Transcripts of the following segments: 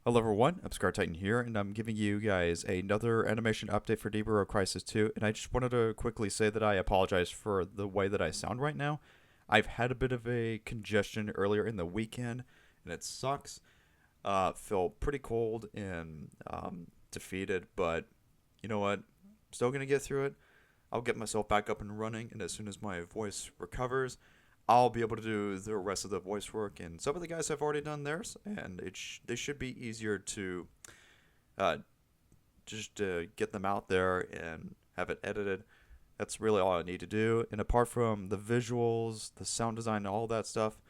Hello everyone, I'm Scar Titan here, and I'm giving you guys another animation update for Nibiru Crisis 2, and I just wanted to quickly say that I apologize for the way that I sound right now. I've had a bit of a congestion earlier in the weekend, and it sucks. Feel pretty cold and defeated, but you know what? I'm still going to get through it. I'll get myself back up and running, and as soon as my voice recovers, I'll be able to do the rest of the voice work. And some of the guys have already done theirs, and they should be easier to uh, just get them out there and have it edited. That's really all I need to do. And apart from the visuals, the sound design, and all that stuff,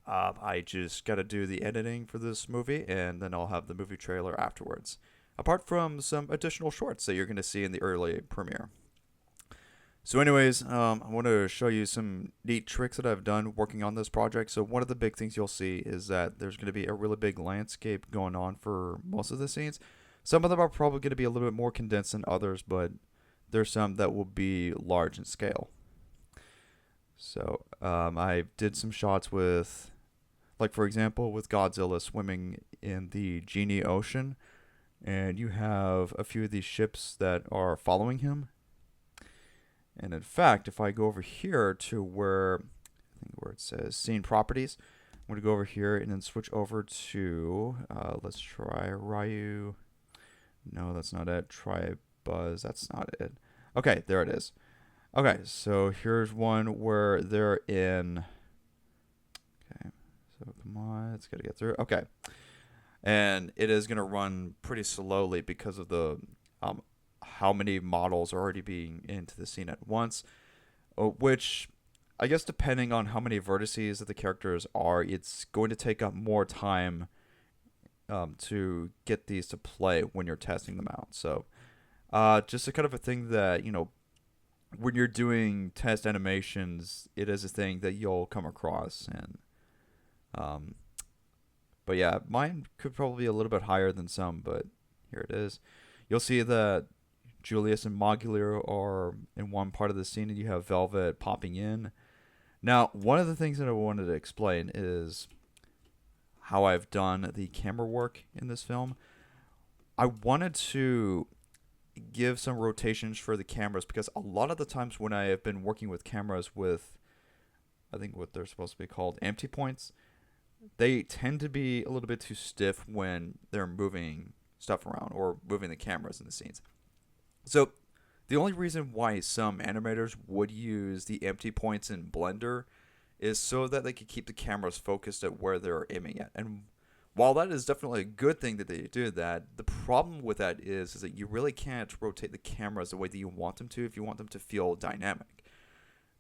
I just got to do the editing for this movie, and then I'll have the movie trailer afterwards. Apart from some additional shorts that you're going to see in the early premiere. So, anyways, I want to show you some neat tricks that I've done working on this project. So, one of the big things you'll see is that there's going to be a really big landscape going on for most of the scenes. Some of them are probably going to be a little bit more condensed than others, but there's some that will be large in scale. So, I did some shots with, like, for example, with Godzilla swimming in the Genie Ocean, and you have a few of these ships that are following him. And in fact, if I go over here to where it says scene properties, I'm going to go over here and then switch over to, let's try Ryu. No, that's not it. Try Buzz. That's not it. Okay, there it is. Okay, so here's one where they're in. Okay, so come on, it's got to get through. Okay, and it is going to run pretty slowly because of the um, how many models are already being into the scene at once, which I guess depending on how many vertices that the characters are, it's going to take up more time to get these to play when you're testing them out. So just a kind of a thing that, when you're doing test animations, it is a thing that you'll come across. And um, but yeah, mine could probably be a little bit higher than some, but here it is. You'll see that Julius and Modular are in one part of the scene, and you have Velvet popping in. Now, one of the things that I wanted to explain is how I've done the camera work in this film. I wanted to give some rotations for the cameras because a lot of the times when I have been working with cameras with, I think what they're supposed to be called, empty points, they tend to be a little bit too stiff when they're moving stuff around or moving the cameras in the scenes. So the only reason why some animators would use the empty points in Blender is so that they could keep the cameras focused at where they're aiming at. And while that is definitely a good thing that they do that, the problem with that is that you really can't rotate the cameras the way that you want them to if you want them to feel dynamic.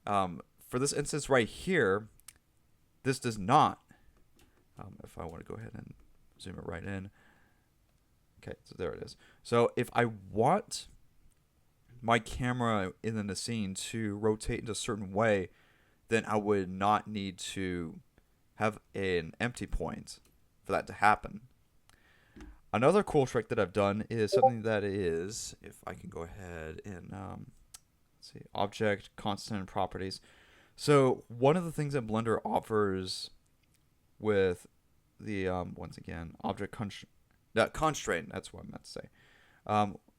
For this instance right here, this does not. If I want to go ahead and zoom it right in. Okay, so there it is. So if I want my camera in the scene to rotate in a certain way, then I would not need to have an empty point for that to happen. Another cool trick that I've done is something that is, if I can go ahead and let's see, object constant properties. So one of the things that Blender offers with the once again object constraint, that's what I meant to say.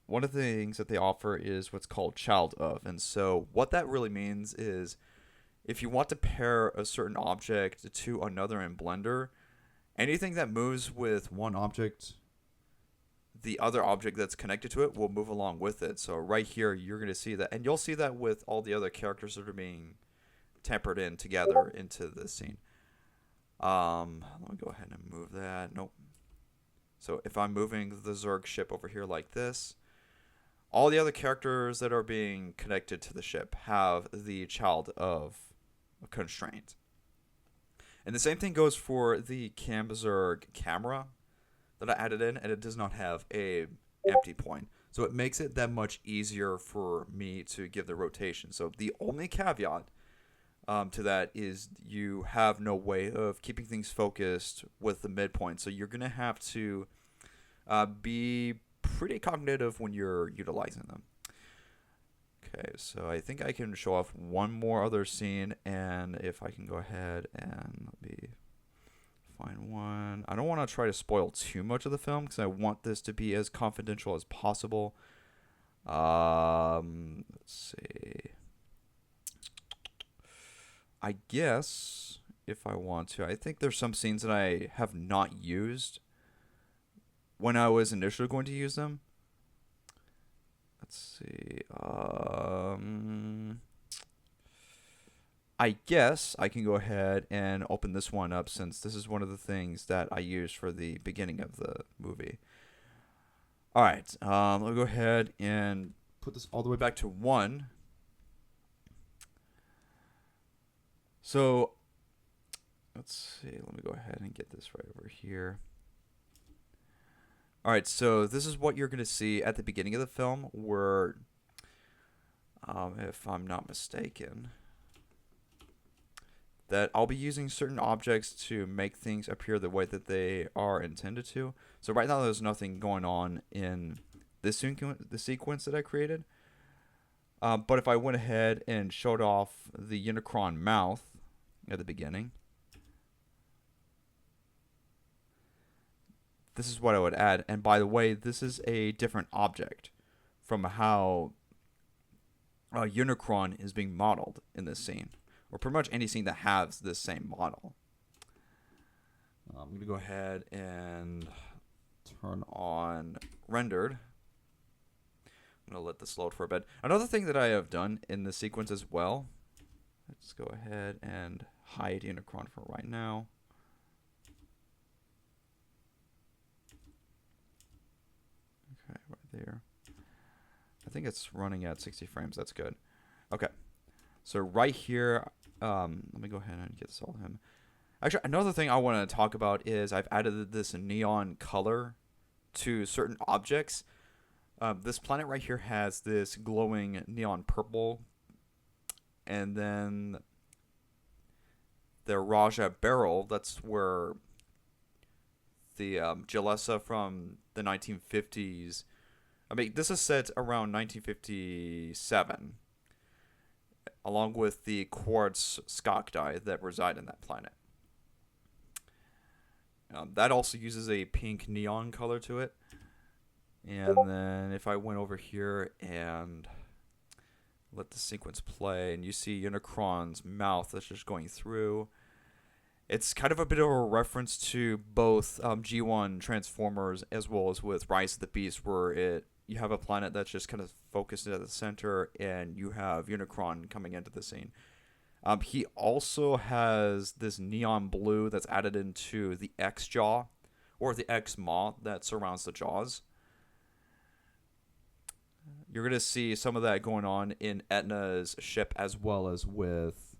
One of the things that they offer is what's called child of. And so what that really means is if you want to pair a certain object to another in Blender, anything that moves with one object, the other object that's connected to it will move along with it. So right here, you're going to see that. And you'll see that with all the other characters that are being tempered in together into the scene. Let me go ahead and move that. Nope. So if I'm moving the Zerg ship over here like this, all the other characters that are being connected to the ship have the child of a constraint. And the same thing goes for the Camzerg camera that I added in, and it does not have a empty point. So it makes it that much easier for me to give the rotation. So the only caveat to that is you have no way of keeping things focused with the midpoint. So you're going to have to be pretty cognitive when you're utilizing them. Okay, so I think I can show off one more other scene, and if I can go ahead and let me find one. I don't want to try to spoil too much of the film because I want this to be as confidential as possible. Let's see. I guess if I want to, I think there's some scenes that I have not used when I was initially going to use them. Let's see. I guess I can go ahead and open this one up since this is one of the things that I used for the beginning of the movie. All right. Let me go ahead and put this all the way back to 1. So, let's see. Let me go ahead and get this right over here. All right. So this is what you're going to see at the beginning of the film where, if I'm not mistaken, that I'll be using certain objects to make things appear the way that they are intended to. So right now there's nothing going on in the sequence that I created. But if I went ahead and showed off the Unicron mouth at the beginning, this is what I would add. And by the way, this is a different object from how Unicron is being modeled in this scene, or pretty much any scene that has this same model. I'm going to go ahead and turn on rendered. I'm going to let this load for a bit. Another thing that I have done in this sequence as well, let's go ahead and hide Unicron for right now. Okay, right there. I think it's running at 60 frames. That's good. Okay. So right here, let me go ahead and get this all to him. Actually, another thing I want to talk about is I've added this neon color to certain objects. This planet right here has this glowing neon purple. And then the Raja barrel, that's where the Jalessa from the 1950s. I mean, this is set around 1957. Along with the quartz skakdai that reside in that planet. That also uses a pink neon color to it. And then if I went over here and let the sequence play, and you see Unicron's mouth that's just going through, it's kind of a bit of a reference to both G1 Transformers as well as with Rise of the Beast, where you have a planet that's just kind of focused at the center, and you have Unicron coming into the scene. He also has this neon blue that's added into the X jaw, or the X maw that surrounds the jaws. You're going to see some of that going on in Etna's ship as well as with,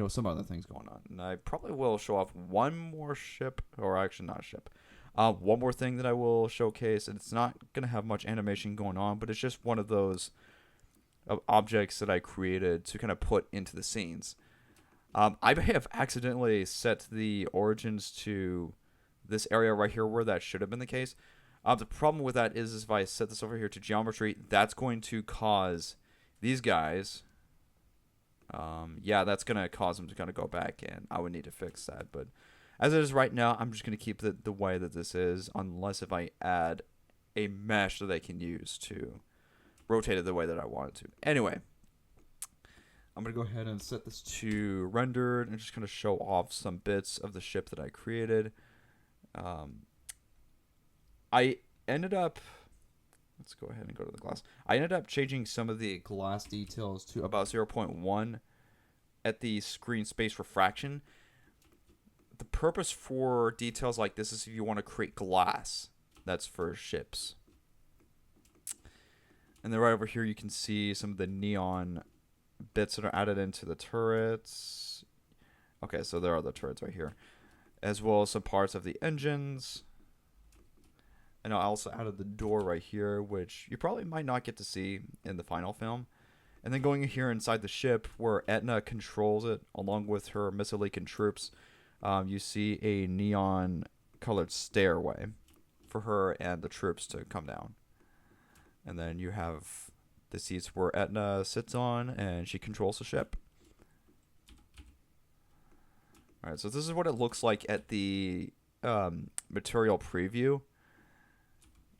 some other things going on. And I probably will show off one more ship, or actually not a ship. One more thing that I will showcase, and it's not going to have much animation going on, but it's just one of those objects that I created to kind of put into the scenes. I have accidentally set the origins to this area right here where that should have been the case. The problem with that is if I set this over here to geometry, that's going to cause these guys, that's going to cause them to kind of go back, and I would need to fix that. But as it is right now, I'm just going to keep it the way that this is, unless if I add a mesh that I can use to rotate it the way that I want it to. Anyway, I'm going to go ahead and set this to rendered and just kind of show off some bits of the ship that I created. I ended up, let's go ahead and go to the glass. I ended up changing some of the glass details to about 0.1 at the screen space refraction. The purpose for details like this is if you want to create glass. That's for ships. And then right over here you can see some of the neon bits that are added into the turrets. Okay, so there are the turrets right here. As well as some parts of the engines. And I also added the door right here, which you probably might not get to see in the final film. And then going here inside the ship where Etna controls it along with her Missilican troops, you see a neon colored stairway for her and the troops to come down. And then you have the seats where Etna sits on and she controls the ship. Alright, so this is what it looks like at the material preview,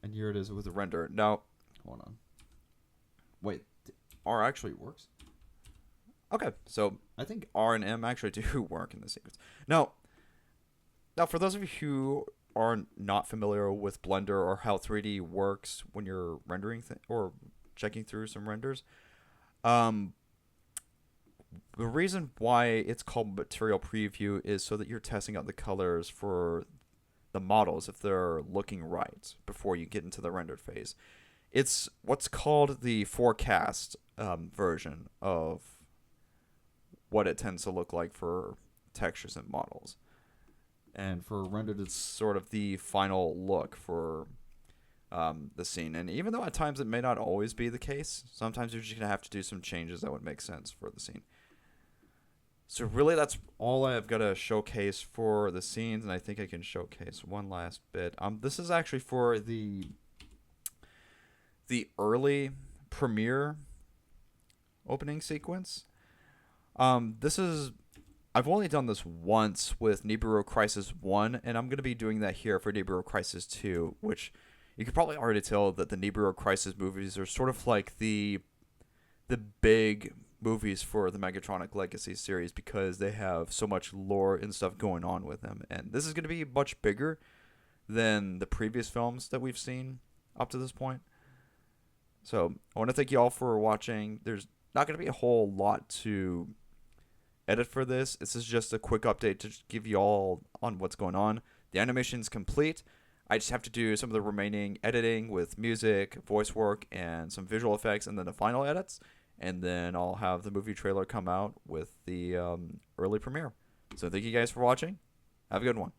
and here it is with the render. Now, hold on. Wait, R actually works? Okay, so I think R and M actually do work in this sequence. Now, for those of you who are not familiar with Blender or how 3D works when you're rendering or checking through some renders, um, the reason why it's called material preview is so that you're testing out the colors for the models if they're looking right before you get into the rendered phase. It's what's called the forecast version of what it tends to look like for textures and models. And for rendered, it's sort of the final look for the scene. And even though at times it may not always be the case, sometimes you're just going to have to do some changes that would make sense for the scene. So really, that's all I've got to showcase for the scenes, and I think I can showcase one last bit. This is actually for the early premiere opening sequence. I've only done this once with Nibiru Crisis 1, and I'm going to be doing that here for Nibiru Crisis 2, which you could probably already tell that the Nibiru Crisis movies are sort of like the big movies for the Megatronic Legacy series because they have so much lore and stuff going on with them. And this is going to be much bigger than the previous films that we've seen up to this point. So I want to thank you all for watching. There's not going to be a whole lot to edit for this. This is just a quick update to give you all on what's going on. The animation's complete. I just have to do some of the remaining editing with music, voice work, and some visual effects, and then the final edits. And then I'll have the movie trailer come out with the early premiere. So thank you guys for watching. Have a good one.